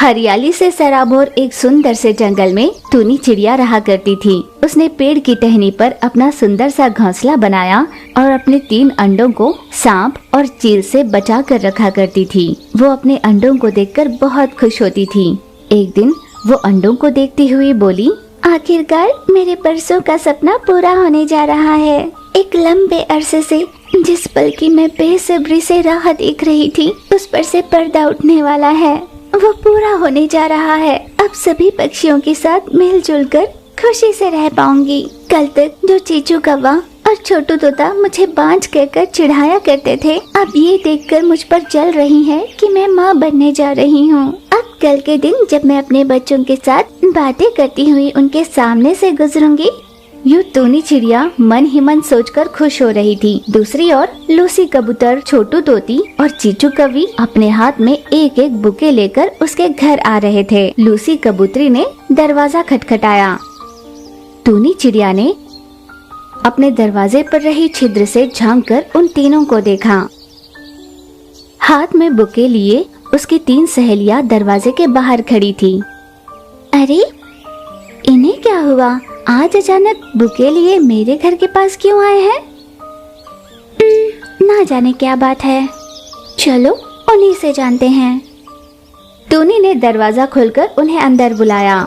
हरियाली से सराबोर एक सुंदर से जंगल में टूनी चिड़िया रहा करती थी। उसने पेड़ की टहनी पर अपना सुंदर सा घोंसला बनाया और अपने 3 अंडों को सांप और चील से बचा कर रखा करती थी। वो अपने अंडों को देखकर बहुत खुश होती थी। एक दिन वो अंडों को देखती हुई बोली, आखिरकार मेरे परसों का सपना पूरा होने जा रहा है। एक लंबे अरसे से जिस पल की मैं बेसब्री से राह देख रही थी, उस पर से पर्दा उठने वाला है। वो पूरा होने जा रहा है। अब सभी पक्षियों के साथ मिलजुल कर खुशी से रह पाऊंगी। कल तक जो चीचू कौवा और छोटू तोता मुझे बांझ कहकर चिढ़ाया करते थे, अब ये देखकर मुझ पर जल रही है कि मैं माँ बनने जा रही हूँ। अब कल के दिन जब मैं अपने बच्चों के साथ बातें करती हुई उनके सामने से गुजरूंगी। यूं टूनी चिड़िया मन ही मन सोचकर खुश हो रही थी। दूसरी ओर लूसी कबूतर, छोटू तोती और चीचू कौवी अपने हाथ में एक एक बुके लेकर उसके घर आ रहे थे। लूसी कबूतरी ने दरवाजा खटखटाया। टूनी चिड़िया ने अपने दरवाजे पर रही छिद्र से झांककर उन तीनों को देखा। हाथ में बुके लिए उसकी 3 सहेलियां दरवाजे के बाहर खड़ी थी। अरे, इन्हें क्या हुआ? आज अचानक बुके लिए मेरे घर के पास क्यों आए हैं? ना जाने क्या बात है। चलो उन्हीं से जानते हैं। टूनी ने दरवाजा खोलकर उन्हें अंदर बुलाया।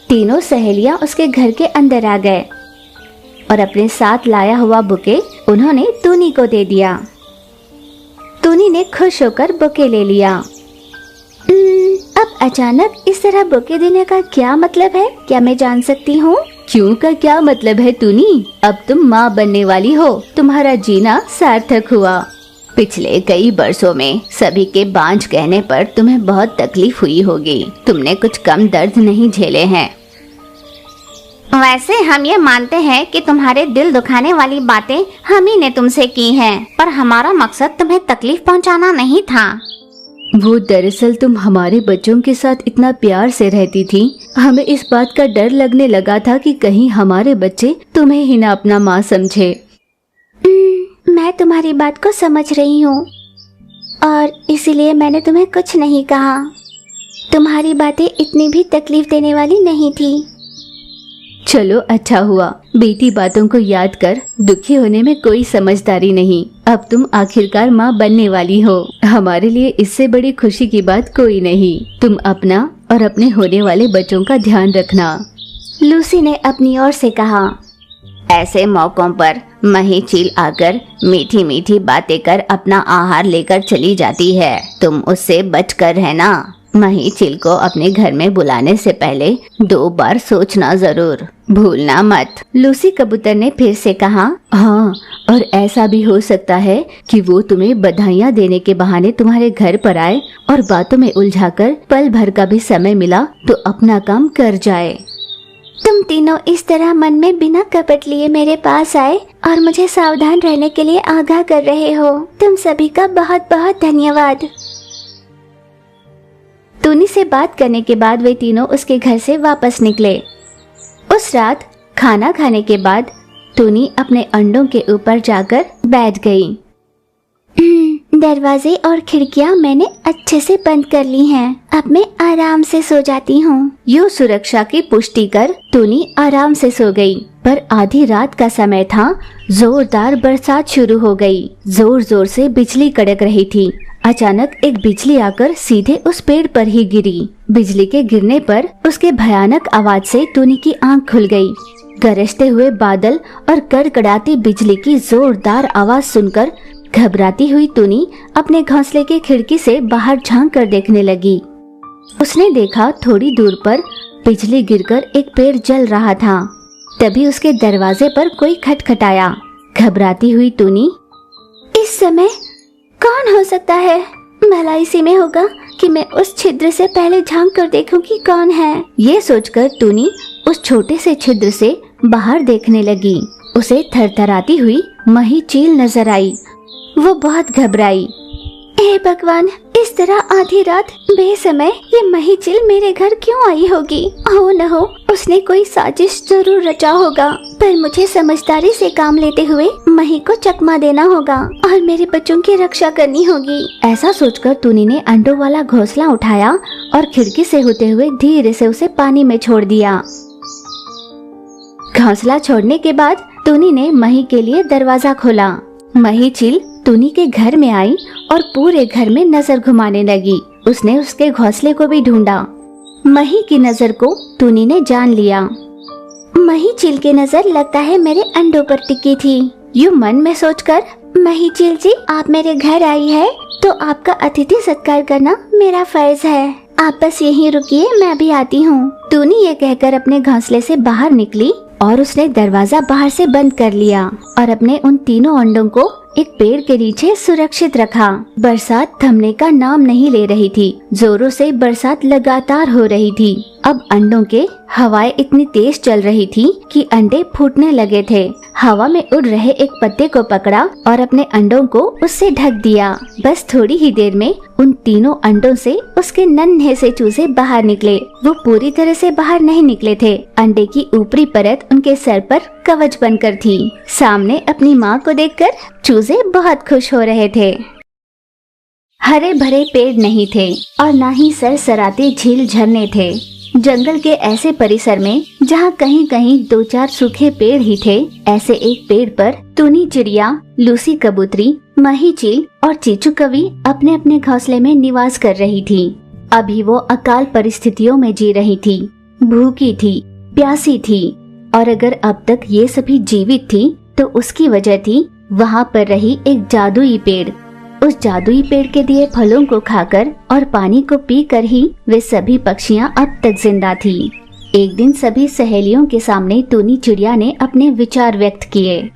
तीनों सहेलियां उसके घर के अंदर आ गए और अपने साथ लाया हुआ बुके उन्होंने टूनी को दे दिया। टूनी ने खुश होकर बुके ले लिया। अब अचानक इस तरह बुके देने का क्या मतलब है? क्या मैं जान सकती हूँ? क्यों का क्या मतलब है टूनी? अब तुम माँ बनने वाली हो। तुम्हारा जीना सार्थक हुआ। पिछले कई बरसों में सभी के बांझ कहने पर तुम्हें बहुत तकलीफ हुई होगी। तुमने कुछ कम दर्द नहीं झेले हैं। वैसे हम ये मानते हैं कि तुम्हारे दिल दुखाने वाली बातें हम ही ने तुमसे की हैं, पर हमारा मकसद तुम्हें तकलीफ पहुंचाना नहीं था। वो दरअसल तुम हमारे बच्चों के साथ इतना प्यार से रहती थी, हमें इस बात का डर लगने लगा था कि कहीं हमारे बच्चे तुम्हें ही ना अपना माँ समझे। मैं तुम्हारी बात को समझ रही हूँ और इसीलिए मैंने तुम्हें कुछ नहीं कहा। तुम्हारी बातें इतनी भी तकलीफ देने वाली नहीं थी। चलो अच्छा हुआ। बेटी बातों को याद कर दुखी होने में कोई समझदारी नहीं। अब तुम आखिरकार माँ बनने वाली हो। हमारे लिए इससे बड़ी खुशी की बात कोई नहीं। तुम अपना और अपने होने वाले बच्चों का ध्यान रखना। लूसी ने अपनी ओर से कहा। ऐसे मौकों पर मही चील आकर मीठी मीठी बातें कर अपना आहार लेकर चली जाती है। तुम उससे बचकर रहना। मही चील को अपने घर में बुलाने से पहले 2 बार सोचना जरूर, भूलना मत। लूसी कबूतर ने फिर से कहा। हाँ, और ऐसा भी हो सकता है कि वो तुम्हें बधाइयाँ देने के बहाने तुम्हारे घर पर आए और बातों में उलझाकर पल भर का भी समय मिला तो अपना काम कर जाए। तुम तीनों इस तरह मन में बिना कपट लिए मेरे पास आए और मुझे सावधान रहने के लिए आगाह कर रहे हो। तुम सभी का बहुत बहुत धन्यवाद। टूनी से बात करने के बाद वे तीनों उसके घर से वापस निकले। उस रात खाना खाने के बाद टूनी अपने अंडों के ऊपर जाकर बैठ गई। दरवाजे और खिड़कियां मैंने अच्छे से बंद कर ली हैं। अब मैं आराम से सो जाती हूँ। यूं सुरक्षा की पुष्टि कर टूनी आराम से सो गई। पर आधी रात का समय था। जोरदार बरसात शुरू हो गई। जोर जोर से बिजली कड़क रही थी। अचानक एक बिजली आकर सीधे उस पेड़ पर ही गिरी। बिजली के गिरने पर उसके भयानक आवाज से टूनी की आंख खुल गई। गरजते हुए बादल और कड़कड़ाती बिजली की जोरदार आवाज सुनकर घबराती हुई टूनी अपने घोंसले की खिड़की से बाहर झांक कर देखने लगी। उसने देखा थोड़ी दूर पर बिजली गिरकर एक पेड़ जल रहा था। तभी उसके दरवाजे पर कोई खटखटाया। घबराती हुई टूनी, इस समय कौन हो सकता है? भला इसी में होगा कि मैं उस छिद्र से पहले झांक कर देखूं कि कौन है। ये सोचकर टूनी उस छोटे से छिद्र से बाहर देखने लगी। उसे थरथराती हुई मही चील नजर आई। वो बहुत घबराई। हे भगवान, इस तरह आधी रात बेसमय ये महीचिल मेरे घर क्यों आई होगी? हो न हो उसने कोई साजिश जरूर रचा होगा, पर मुझे समझदारी से काम लेते हुए मही को चकमा देना होगा और मेरे बच्चों की रक्षा करनी होगी। ऐसा सोचकर टूनी ने अंडों वाला घोंसला उठाया और खिड़की से होते हुए धीरे से उसे पानी में छोड़ दिया। घोंसला छोड़ने के बाद टूनी ने मही के लिए दरवाजा खोला। महीचिल टूनी के घर में आई और पूरे घर में नजर घुमाने लगी। उसने उसके घोंसले को भी ढूंढा। मही की नजर को टूनी ने जान लिया। महीचिल की नजर लगता है मेरे अंडों पर टिकी थी। यूं मन में सोचकर, महीचिल जी आप मेरे घर आई है तो आपका अतिथि सत्कार करना मेरा फर्ज है। आप बस यहीं रुकिए, मैं भी आती हूँ। टूनी ये कहकर अपने घोंसले से बाहर निकली और उसने दरवाजा बाहर से बंद कर लिया और अपने उन तीनों अंडों को एक पेड़ के नीचे सुरक्षित रखा। बरसात थमने का नाम नहीं ले रही थी। जोरों से बरसात लगातार हो रही थी। अब अंडों के हवाएं इतनी तेज चल रही थी कि अंडे फूटने लगे थे। हवा में उड़ रहे एक पत्ते को पकड़ा और अपने अंडों को उससे ढक दिया। बस थोड़ी ही देर में उन तीनों अंडों से उसके नन्हे से चूजे बाहर निकले। वो पूरी तरह से बाहर नहीं निकले थे। अंडे की ऊपरी परत उनके सर पर कवच बनकर थी। सामने अपनी माँ को देखकर चूजे बहुत खुश हो रहे थे। हरे भरे पेड़ नहीं थे और न ही सरसराते झील झरने थे। जंगल के ऐसे परिसर में जहाँ कहीं कहीं 2-4 सूखे पेड़ ही थे, ऐसे एक पेड़ पर टूनी चिड़िया, लूसी कबूतरी, महीचिल और चीचू कवि अपने अपने घोंसले में निवास कर रही थी। अभी वो अकाल परिस्थितियों में जी रही थी, भूखी थी, प्यासी थी और अगर अब तक ये सभी जीवित थी तो उसकी वजह थी वहाँ पर रही एक जादुई पेड़। उस जादुई पेड़ के दिए फलों को खाकर और पानी को पीकर ही वे सभी पक्षियां अब तक जिंदा थी। एक दिन सभी सहेलियों के सामने टूनी चिड़िया ने अपने विचार व्यक्त किए।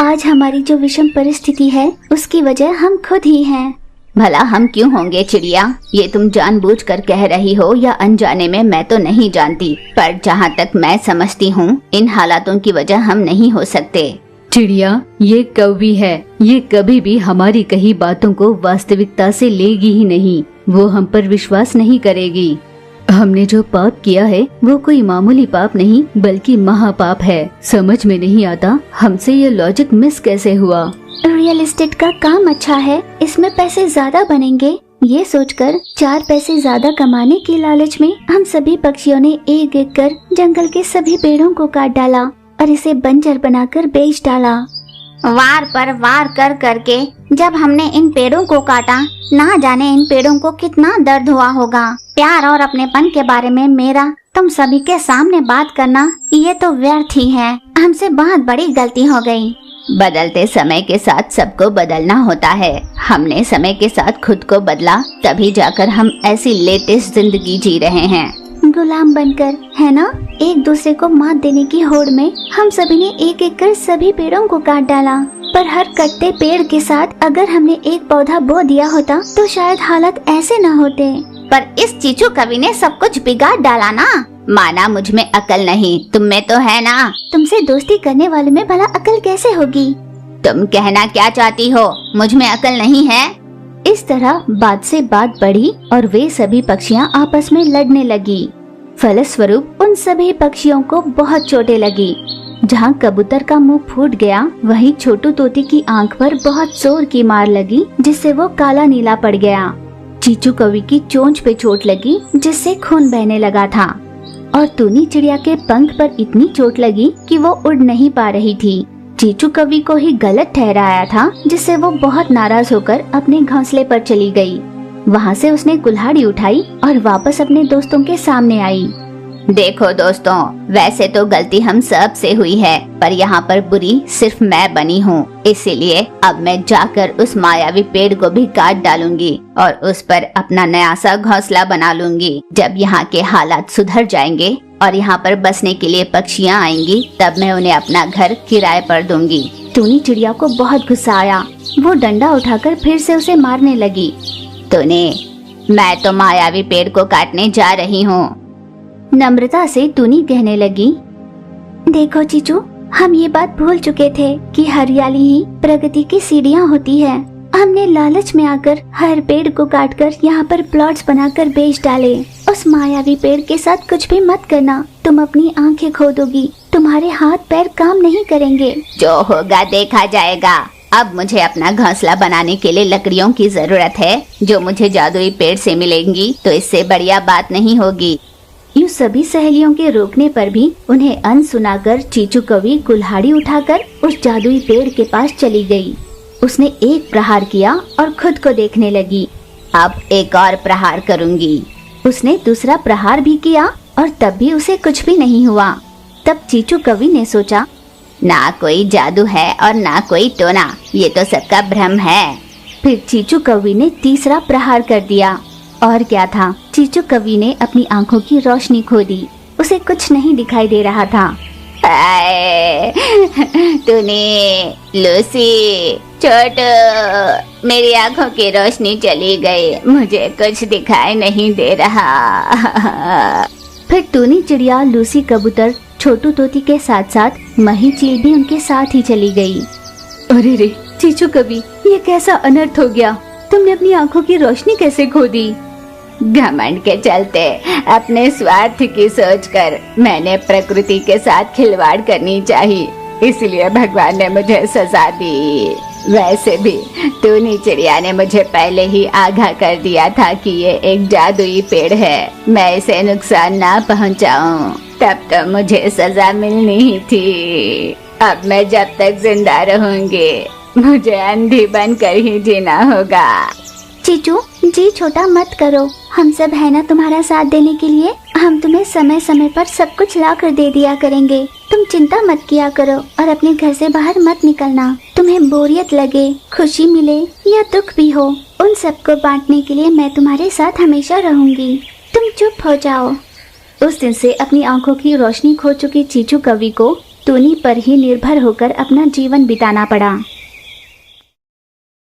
आज हमारी जो विषम परिस्थिति है उसकी वजह हम खुद ही हैं। भला हम क्यों होंगे चिड़िया? ये तुम जानबूझकर कह रही हो या अनजाने में मैं तो नहीं जानती, पर जहाँ तक मैं समझती हूँ इन हालातों की वजह हम नहीं हो सकते। चिड़िया, ये कौवी है, ये कभी भी हमारी कही बातों को वास्तविकता से लेगी ही नहीं। वो हम पर विश्वास नहीं करेगी। हमने जो पाप किया है वो कोई मामूली पाप नहीं बल्कि महापाप है। समझ में नहीं आता हमसे ये लॉजिक मिस कैसे हुआ। रियल एस्टेट का काम अच्छा है, इसमें पैसे ज्यादा बनेंगे। ये सोचकर 4 पैसे ज्यादा कमाने की लालच में हम सभी पक्षियों ने एक एक कर जंगल के सभी पेड़ों को काट डाला और इसे बंजर बनाकर बेच डाला। वार पर वार कर करके जब हमने इन पेड़ों को काटा, ना जाने इन पेड़ों को कितना दर्द हुआ होगा। प्यार और अपनेपन के बारे में मेरा तुम सभी के सामने बात करना ये तो व्यर्थ ही है। हमसे बहुत बड़ी गलती हो गई। बदलते समय के साथ सबको बदलना होता है। हमने समय के साथ खुद को बदला, तभी जाकर हम ऐसी लेटेस्ट जिंदगी जी रहे हैं। गुलाम बनकर, है ना? एक दूसरे को मात देने की होड़ में हम सभी ने एक एक कर सभी पेड़ों को काट डाला। पर हर कटते पेड़ के साथ अगर हमने एक पौधा बो दिया होता तो शायद हालत ऐसे न होते। पर इस चीचू कवि ने सब कुछ बिगाड़ डाला ना। माना मुझ में अकल नहीं, तुम में तो है ना। तुमसे दोस्ती करने वाले में भला अकल कैसे होगी? तुम कहना क्या चाहती हो? मुझ में अकल नहीं है? इस तरह बात से बात बढ़ी और वे सभी पक्षियां आपस में लड़ने लगी। फलस्वरूप उन सभी पक्षियों को बहुत चोटें लगी। जहाँ कबूतर का मुंह फूट गया, वहीं छोटू तोते की आंख पर बहुत जोर की मार लगी, जिससे वो काला नीला पड़ गया। चीचू कवि की चोंच पे चोट लगी, जिससे खून बहने लगा था और टूनी चिड़िया के पंख पर इतनी चोट लगी कि वो उड़ नहीं पा रही थी। चीचू कवि को ही गलत ठहराया था, जिससे वो बहुत नाराज होकर अपने घोंसले पर चली गई। वहाँ से उसने कुल्हाड़ी उठाई और वापस अपने दोस्तों के सामने आई। देखो दोस्तों, वैसे तो गलती हम सब से हुई है, पर यहाँ पर बुरी सिर्फ मैं बनी हूँ। इसीलिए अब मैं जाकर उस मायावी पेड़ को भी काट डालूंगी और उस पर अपना नया सा घोंसला बना लूंगी। जब यहाँ के हालात सुधर जाएंगे और यहाँ पर बसने के लिए पक्षियाँ आएंगी, तब मैं उन्हें अपना घर किराए पर दूंगी। टूनी चिड़िया को बहुत गुस्सा आया। वो डंडा उठाकर फिर से उसे मारने लगी। टूनी, मैं तो मायावी पेड़ को काटने जा रही हूँ। नम्रता से टूनी कहने लगी, देखो चीचू, हम ये बात भूल चुके थे कि हरियाली ही प्रगति की सीढ़ियाँ होती है। हमने लालच में आकर हर पेड़ को काटकर यहाँ पर प्लॉट्स बनाकर बेच डाले। उस मायावी पेड़ के साथ कुछ भी मत करना, तुम अपनी आंखें खो दोगी, तुम्हारे हाथ पैर काम नहीं करेंगे। जो होगा देखा जाएगा। अब मुझे अपना घोंसला बनाने के लिए लकड़ियों की जरूरत है, जो मुझे जादुई पेड़ से मिलेंगी तो इससे बढ़िया बात नहीं होगी। यूँ सभी सहेलियों के रोकने पर भी उन्हें अनसुनाकर चीचू कौवी कुल्हाड़ी उठाकर उस जादुई पेड़ के पास चली गई। उसने एक प्रहार किया और खुद को देखने लगी। अब एक और प्रहार करूंगी। उसने दूसरा प्रहार भी किया और तब भी उसे कुछ भी नहीं हुआ। तब चीचू कौवी ने सोचा, ना कोई जादू है और ना कोई टोना, ये तो सबका भ्रम है। फिर चीचू कौवी ने तीसरा प्रहार कर दिया और क्या था, चीचू कौवी ने अपनी आंखों की रोशनी खो दी। उसे कुछ नहीं दिखाई दे रहा था। तूने लूसी, छोटू, मेरी आंखों की रोशनी चली गई, मुझे कुछ दिखाई नहीं दे रहा। फिर टूनी चिड़िया, लूसी कबूतर, छोटू तोती के साथ साथ मही चील भी उनके साथ ही चली गई। अरे रे चीचू कौवी, ये कैसा अनर्थ हो गया? तुमने अपनी आंखों की रोशनी कैसे खो दी? घमंड के चलते, अपने स्वार्थ की सोचकर मैंने प्रकृति के साथ खिलवाड़ करनी चाहिए, इसलिए भगवान ने मुझे सजा दी। वैसे भी टूनी चिड़िया ने मुझे पहले ही आगाह कर दिया था कि ये एक जादुई पेड़ है, मैं इसे नुकसान ना पहुंचाऊं, तब तो मुझे सजा मिलनी ही थी। अब मैं जब तक जिंदा रहूंगी मुझे अंधी बनकर ही जीना होगा। चीचू जी छोटा मत करो, हम सब है ना तुम्हारा साथ देने के लिए। हम तुम्हें समय समय पर सब कुछ ला कर दे दिया करेंगे, तुम चिंता मत किया करो और अपने घर से बाहर मत निकलना। तुम्हें बोरियत लगे, खुशी मिले या दुख भी हो, उन सबको बांटने के लिए मैं तुम्हारे साथ हमेशा रहूंगी। तुम चुप हो जाओ। उस दिन से अपनी आंखों की रोशनी खो चुकी चीचू कौवी को टूनी पर ही निर्भर होकर अपना जीवन बिताना पड़ा।